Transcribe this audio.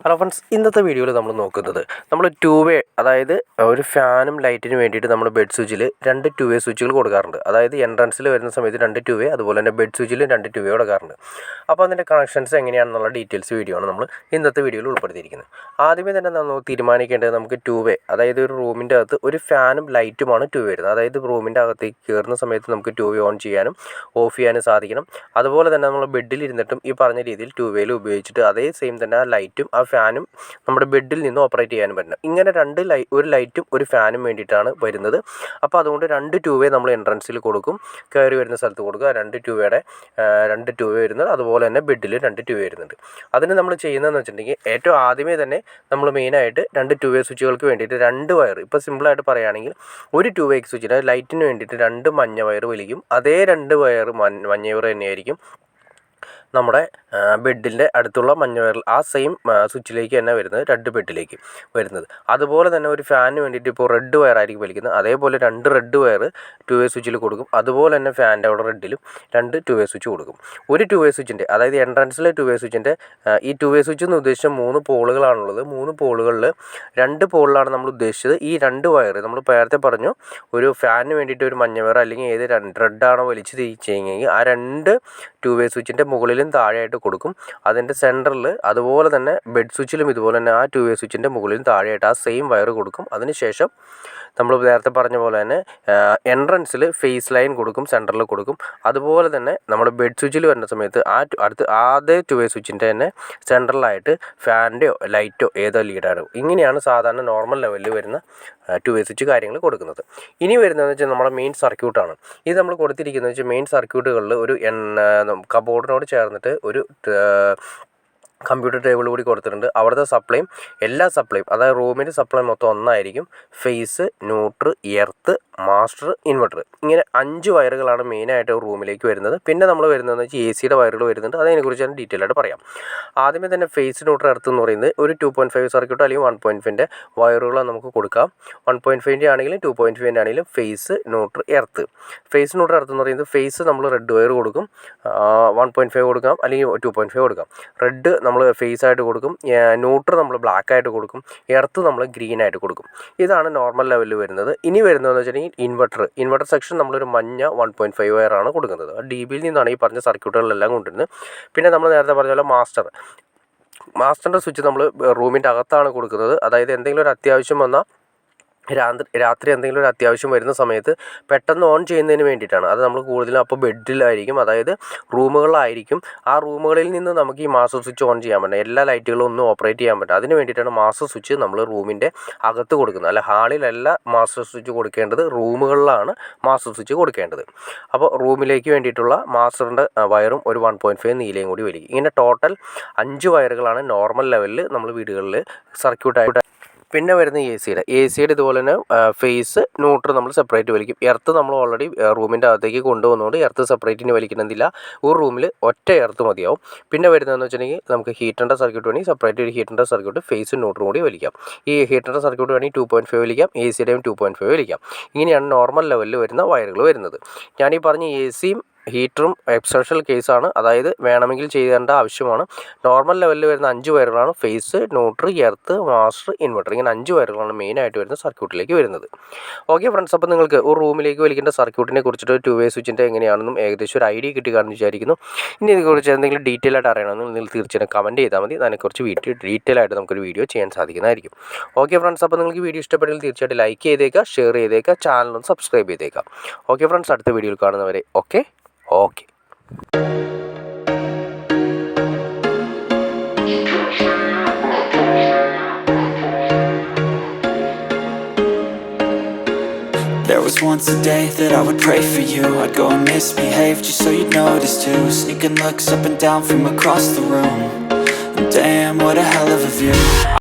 Hello friends, ഇന്നത്തെ വീഡിയോയിൽ നമ്മൾ നോക്കുന്നത് നമ്മൾ ടു വേ, അതായത് ഒരു ഫാനും ലൈറ്റിനും വേണ്ടിയിട്ട് നമ്മൾ ബെഡ് സ്വിച്ചിൽ 2 ടു വേ സ്വിച്ചുകൾ കൊടുക്കാറുണ്ട്. അതായത് എൻട്രൻസിൽ വരുന്ന സമയത്ത് 2 ടു വേ, അതുപോലെ തന്നെ ബെഡ് സ്വിച്ചിലും 2 ടു വേ കൊടുക്കാറുണ്ട്. അപ്പോൾ അതിൻ്റെ കണക്ഷൻസ് എങ്ങനെയാണെന്നുള്ള ഡീറ്റെയിൽസ് വീഡിയോ ആണ് നമ്മൾ ഇന്നത്തെ വീഡിയോയിൽ ഉൾപ്പെടുത്തിയിരിക്കുന്നത്. ആദ്യമേ തന്നെ നമ്മൾ തീരുമാനിക്കേണ്ടത് നമുക്ക് ടു വേ, അതായത് ഒരു റൂമിൻ്റെ അകത്ത് ഒരു ഫാനും ലൈറ്റുമാണ് ടു വേ വരുന്നത്. അതായത് റൂമിൻ്റെ അകത്തേക്ക് കയറുന്ന സമയത്ത് നമുക്ക് ടു വേ ഓൺ ചെയ്യാനും ഓഫ് ചെയ്യാനും സാധിക്കണം. അതുപോലെ തന്നെ നമ്മൾ ബെഡിൽ ഇരുന്നിട്ടും ഈ പറഞ്ഞ രീതിയിൽ ടു വേയിൽ ഉപയോഗിച്ചിട്ട് അതേ സെയിം തന്നെ ആ ലൈറ്റും ആ ഫാനും നമ്മുടെ ബെഡിൽ നിന്ന് ഓപ്പറേറ്റ് ചെയ്യാനും പറ്റണം. ഇങ്ങനെ ഒരു ലൈറ്റും ഒരു ഫാനും വേണ്ടിയിട്ടാണ് വരുന്നത്. അപ്പോൾ അതുകൊണ്ട് 2 ടു വേ നമ്മൾ എൻട്രൻസിൽ കൊടുക്കും, കയറി വരുന്ന സ്ഥലത്ത് കൊടുക്കുക. 2 ടു വേ വരുന്നത്, അതുപോലെ തന്നെ ബെഡിൽ 2 ടു വേ വരുന്നുണ്ട്. അതിന് നമ്മൾ ചെയ്യുന്നതെന്ന് വെച്ചിട്ടുണ്ടെങ്കിൽ ഏറ്റവും ആദ്യമേ തന്നെ നമ്മൾ മെയിനായിട്ട് 2 ടു വേ സ്വിച്ചുകൾക്ക് വേണ്ടിയിട്ട് 2 വയർ, ഇപ്പോൾ സിമ്പിളായിട്ട് പറയുകയാണെങ്കിൽ ഒരു ടു വേ സ്വിച്ചിന് ലൈറ്റിന് വേണ്ടിയിട്ട് 2 മഞ്ഞ വയർ വലിക്കും. അതേ 2 വയർ മഞ്ഞ വയർ തന്നെയായിരിക്കും നമ്മുടെ ബെഡിൻ്റെ അടുത്തുള്ള മഞ്ഞ വയർ, ആ സെയിം സ്വിച്ചിലേക്ക് തന്നെ വരുന്നത് 2 ബെഡിലേക്ക് വരുന്നത്. അതുപോലെ തന്നെ ഒരു ഫാനിന് വേണ്ടിയിട്ട് ഇപ്പോൾ റെഡ് വയർ ആയിരിക്കും വലിക്കുന്നത്. അതേപോലെ 2 റെഡ് വയർ ടു വേ സ്വിച്ചിൽ കൊടുക്കും. അതുപോലെ തന്നെ ഫാനിൻ്റെ അവിടെ റെഡിലും 2 ടു വേ സ്വിച്ച് കൊടുക്കും. ഒരു ടു വേ സ്വിച്ചിൻ്റെ, അതായത് എൻട്രൻസിലെ ടു വേ സ്വിച്ചിൻ്റെ ഈ ടു വേ സ്വിച്ച് എന്ന് ഉദ്ദേശിച്ച 3 പോളുകളാണുള്ളത്. 3 പോളുകളിൽ 2 പോളിലാണ് നമ്മൾ ഉദ്ദേശിച്ചത് ഈ 2 വയർ. നമ്മൾ നേരത്തെ പറഞ്ഞു, ഒരു ഫാനിന് വേണ്ടിയിട്ട് ഒരു മഞ്ഞ വയർ അല്ലെങ്കിൽ ഏത് റെഡാണോ വലിച്ച് തിരിച്ചെങ്കിൽ ആ 2 ടു വേ സ്വിച്ചിൻ്റെ മുകളിലും താഴെയായിട്ട് കൊടുക്കും. അതിൻ്റെ സെൻറ്ററിൽ, അതുപോലെ തന്നെ ബെഡ് സ്വിച്ചിലും ഇതുപോലെ തന്നെ ആ ടു വേ സ്വിച്ചിൻ്റെ മുകളിലും താഴെയായിട്ട് ആ സെയിം വയർ കൊടുക്കും. അതിനുശേഷം നമ്മൾ നേരത്തെ പറഞ്ഞ പോലെ തന്നെ എൻട്രൻസിൽ ഫേസ് ലൈൻ കൊടുക്കും, സെൻറ്ററിൽ കൊടുക്കും. അതുപോലെ തന്നെ നമ്മൾ ബെഡ് സ്വിച്ചിൽ വരുന്ന സമയത്ത് അതേ ടു വേ സ്വിച്ചിൻ്റെ തന്നെ സെൻട്രലായിട്ട് ഫാനിൻ്റെയോ ലൈറ്റോ ഏതോ ലീഡാണോ, ഇങ്ങനെയാണ് സാധാരണ നോർമൽ ലെവലിൽ വരുന്ന ടു വേ സ്വിച്ച് കാര്യങ്ങൾ കൊടുക്കുന്നത്. ഇനി വരുന്നതെന്ന് വെച്ചാൽ നമ്മുടെ മെയിൻ സർക്യൂട്ടാണ്. ഇത് നമ്മൾ കൊടുത്തിരിക്കുന്നത് വെച്ചാൽ മെയിൻ സർക്യൂട്ടുകളിൽ ഒരു കബോർഡിനോട് ചേർന്നിട്ട് ഒരു കമ്പ്യൂട്ടർ ടേബിൾ കൂടി കൊടുത്തിട്ടുണ്ട്. അവിടുത്തെ സപ്ലൈയും എല്ലാ സപ്ലൈയും, അതായത് റൂമിൻ്റെ സപ്ലൈ മൊത്തം ഒന്നായിരിക്കും. Phase, neutral, earth, master, inverter, ഇങ്ങനെ 5 വയറുകളാണ് മെയിനായിട്ട് റൂമിലേക്ക് വരുന്നത്. പിന്നെ നമ്മൾ വരുന്നതെന്ന് വെച്ചാൽ എ സിയുടെ വയറുകൾ വരുന്നുണ്ട്. അതിനെക്കുറിച്ച് ഞാൻ ഡീറ്റെയിൽ ആയിട്ട് പറയാം. ആദ്യമേ തന്നെ ഫേസ്, ന്യൂട്രൽ, എർത്ത് എന്ന് പറയുന്നത് ഒരു 2.5 സർക്യൂട്ട് അല്ലെങ്കിൽ 1.5ൻ്റെ വയറുകൾ നമുക്ക് കൊടുക്കാം. 1.5ൻ്റെ ആണെങ്കിലും 2.5ൻ്റെ ആണെങ്കിലും phase, neutral, earth. Phase, neutral, earth എന്ന് പറയുന്നത് ഫേസ് നമ്മൾ റെഡ് വയർ കൊടുക്കും, 1.5 കൊടുക്കാം അല്ലെങ്കിൽ 2.5 കൊടുക്കാം. റെഡ് നമ്മൾ ഫേസ് ആയിട്ട് കൊടുക്കും, ന്യൂട്രൽ നമ്മൾ ബ്ലാക്ക് ആയിട്ട് കൊടുക്കും, എർത്ത് നമ്മൾ ഗ്രീൻ ആയിട്ട് കൊടുക്കും. ഇതാണ് നോർമൽ ലെവലിൽ വരുന്നത്. ഇനി വരുന്നതെന്ന് വെച്ചിട്ടുണ്ടെങ്കിൽ ഇൻവെർട്ടർ സെക്ഷൻ നമ്മളൊരു മഞ്ഞ 1.5 വയറാണ് കൊടുക്കുന്നത്. ഡി ബിയിൽ നിന്നാണ് ഈ പറഞ്ഞ സർക്യൂട്ടുകളെല്ലാം കൊണ്ടുവരുന്നത്. പിന്നെ നമ്മൾ നേരത്തെ പറഞ്ഞ പോലെ മാസ്റ്ററിൻ്റെ സ്വിച്ച് നമ്മൾ റൂമിൻ്റെ അകത്താണ് കൊടുക്കുന്നത്. അതായത് എന്തെങ്കിലും ഒരു അത്യാവശ്യം വന്നാൽ രാത്രി എന്തെങ്കിലും ഒരു അത്യാവശ്യം വരുന്ന സമയത്ത് പെട്ടെന്ന് ഓൺ ചെയ്യുന്നതിന് വേണ്ടിയിട്ടാണ്. അത് നമ്മൾ കൂടുതലും അപ്പോൾ ബെഡിലായിരിക്കും, അതായത് റൂമുകളിലായിരിക്കും. ആ റൂമുകളിൽ നിന്ന് നമുക്ക് ഈ മാസ്റ്റർ സ്വിച്ച് ഓൺ ചെയ്യാൻ പറ്റില്ല, എല്ലാ ലൈറ്റുകളും ഒന്നും ഓപ്പറേറ്റ് ചെയ്യാൻ പറ്റില്ല. അതിന് വേണ്ടിയിട്ടാണ് മാസ്റ്റർ സ്വിച്ച് നമ്മൾ റൂമിൻ്റെ അകത്ത് കൊടുക്കുന്നത്. അല്ല, ഹാളിലല്ല മാസ്റ്റർ സ്വിച്ച് കൊടുക്കേണ്ടത്, റൂമുകളിലാണ് മാസ്റ്റർ സ്വിച്ച് കൊടുക്കേണ്ടത്. അപ്പോൾ റൂമിലേക്ക് വേണ്ടിയിട്ടുള്ള മാസ്റ്ററിൻ്റെ വയറും ഒരു 1.5 നീലയും കൂടി വലിക്കും. ഇങ്ങനെ ടോട്ടൽ 5 വയറുകളാണ് നോർമൽ ലെവലിൽ നമ്മൾ വീടുകളിൽ സർക്യൂട്ടായിട്ട്. പിന്നെ വരുന്ന എ സിയുടെ ഇതുപോലെ തന്നെ ഫേസ്, ന്യൂട്രൽ നമ്മൾ സെപ്പറേറ്റ് വലിക്കും. എർത്ത് നമ്മൾ ഓൾറെഡി റൂമിൻ്റെ അകത്തേക്ക് കൊണ്ടുവന്നുകൊണ്ട് എർത്ത് സെപ്പറേറ്റിന് വലിക്കണമെന്നില്ല, ഒരു റൂമിൽ ഒറ്റ എർത്ത് മതിയാവും. പിന്നെ വരുന്നതെന്ന് വെച്ചിട്ടുണ്ടെങ്കിൽ നമുക്ക് ഹീറ്ററിൻ്റെ സർക്യൂട്ട് വേണമെങ്കിൽ സെപ്പറേറ്റ് ഒരു ഹീറ്ററിൻ്റെ സർക്യൂട്ട് ഫേസും ന്യൂട്രലും കൂടി വലിക്കാം. ഈ ഹീറ്ററിൻ്റെ സർക്യൂട്ട് വേണമെങ്കിൽ 2.5 വലിക്കാം, എ സിയുടെയും 2.5 വലിക്കാം. ഇങ്ങനെയാണ് നോർമൽ ലെവലിൽ വരുന്ന വയറുകൾ വരുന്നത്. ഞാനീ പറഞ്ഞ എ സിയും ഹീറ്ററും എക്സെപ്ഷണൽ കേസാണ്, അതായത് വേണമെങ്കിൽ ചെയ്യേണ്ട ആവശ്യമാണ്. നോർമൽ ലെവലിൽ വരുന്ന 5 വയറുകളാണ് phase, neutral, earth, master, inverter. ഇങ്ങനെ 5 വയറുകളാണ് മെയിനായിട്ട് വരുന്ന സർക്യൂട്ടിലേക്ക് വരുന്നത്. ഓക്കെ ഫ്രണ്ട്സ്, അപ്പോൾ നിങ്ങൾക്ക് ഒരു റൂമിലേക്ക് വലിക്കേണ്ട സർക്യൂട്ടിനെ കുറിച്ചിട്ട് ടു വേ സ്വിച്ചിൻ്റെ എങ്ങനെയാണെന്നും ഏകദേശം ഒരു ഐഡിയ കിട്ടുകയാണെന്ന് വിചാരിക്കുന്നു. ഇനി ഇതിനെക്കുറിച്ച് എന്തെങ്കിലും ഡീറ്റെയിൽ ആയിട്ട് അറിയണമെങ്കിൽ നിങ്ങൾ തീർച്ചയായും കമൻറ്റ് ചെയ്താൽ മതി. അതിനെക്കുറിച്ച് ഡീറ്റെയിൽ ആയിട്ട് നമുക്കൊരു വീഡിയോ ചെയ്യാൻ സാധിക്കുന്നതായിരിക്കും. ഓക്കെ ഫ്രണ്ട്സ്, അപ്പോൾ നിങ്ങൾക്ക് വീഡിയോ ഇഷ്ടപ്പെട്ടെങ്കിൽ തീർച്ചയായിട്ടും ലൈക്ക് ചെയ്തേക്കുക, ഷെയർ ചെയ്തേക്കുക, ചാനലൊന്ന് സബ്സ്ക്രൈബ് ചെയ്തേക്കുക. ഓക്കെ ഫ്രണ്ട്സ്, അടുത്ത വീഡിയോയിൽ കാണുന്നവരെ okay. There was once a day that I would pray for you. I'd go and misbehave just so you'd notice too. Sneaking looks up and down from across the room. And damn, what a hell of a view.